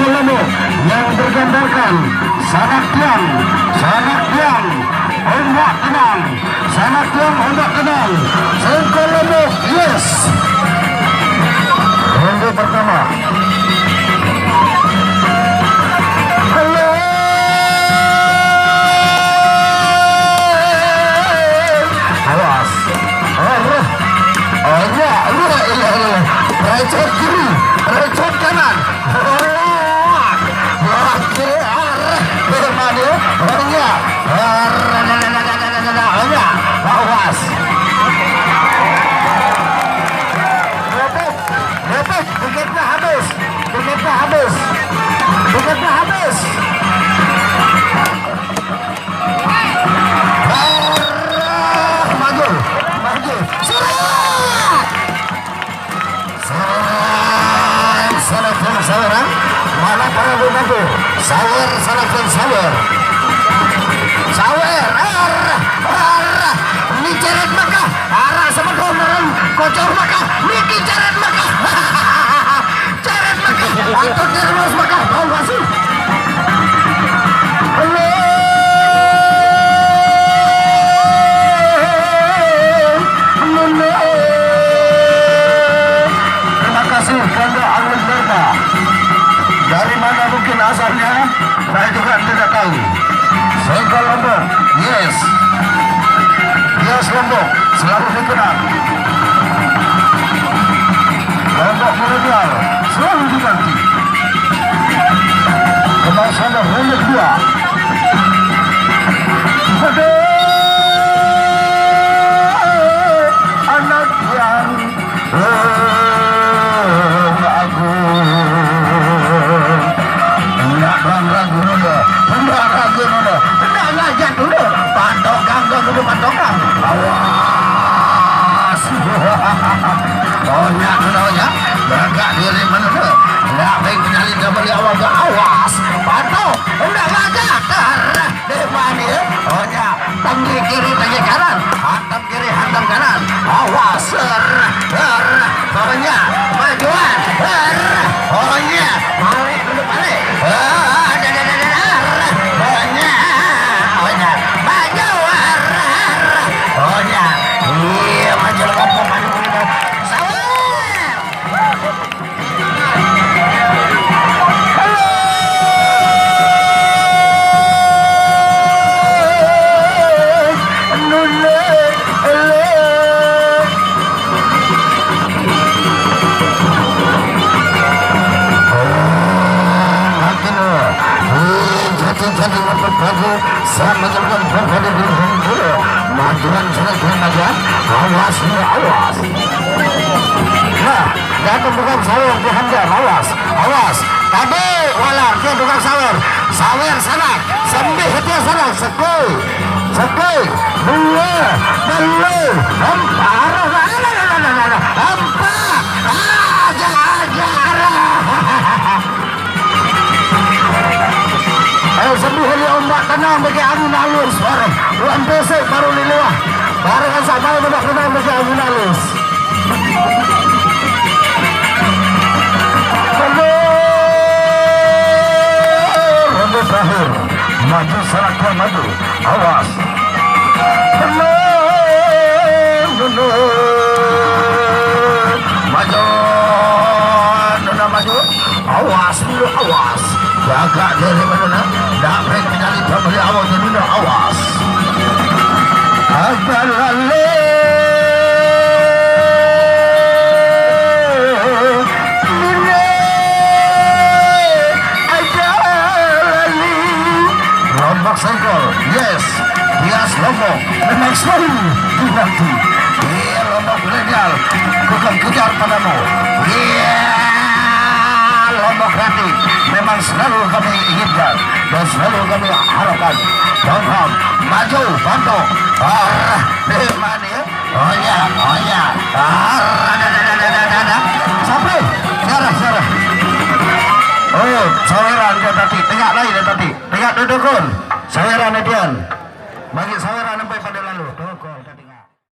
Sengkolemo yang bergambarkan Sanak Tiang, ombak tenang, Sanak Tiang, ombak tenang, Sengkolemo, yes. Ronde pertama. Recet kiri, recet kanan, awas. Repet, tiketnya habis. Maju. Sawer, mana para lunaku? Sawer, ini ceret maka arah sama komeran kocor maka Niki ceret maka atau terus maka tahu gak sih? Terima kasih Kanda Arwin Berta. Dari mana mungkin asalnya, saya juga tidak tahu. Sengkol Lombok, yes Lombok, selalu dikenal. Lombok kolonial, selalu diganti. Kemasan ronde kedua. Anak yang patokan, awas. Banyak beragak diri mana nggak baik penyalin kembali awal ke awas. Patok, enggak ngajak demani, tanggi kiri tanggi kanan, hantam kiri hantam kanan, awas. Bawahnya majuan, balik dulu balik. Awas. Nah, datang tukang sawer di handal, awas. Tadi walar dia tukang sawer sana, sambil hati sana, sekoi, dua, empat, ayo sembuh heli ombak tenang bagi angin halus bareng uang besok baru liluah barengan sama ombak tenang bagi angin halus. Ronde terakhir maju Sanak maju, awas. Maju, awas. Jaga dari mana? Dapat menyalip kembali awal jadi awas. Agar lale. Lombok Sengkol, yes. Bias Lombok, memang selalu dinanti. Iya Lombok milenial, bukan kejar padamu. Iya. Lombok Kreatif memang selalu kami inginkan dan selalu kami harapkan. Dongham, maju, bantu. Demani, oh ya. Sampai, syarah. Oh, saweran dia tadi, tengah lain dia tadi, tengah dudukun. Saweran dia, bagi saweran sampai pada lalu.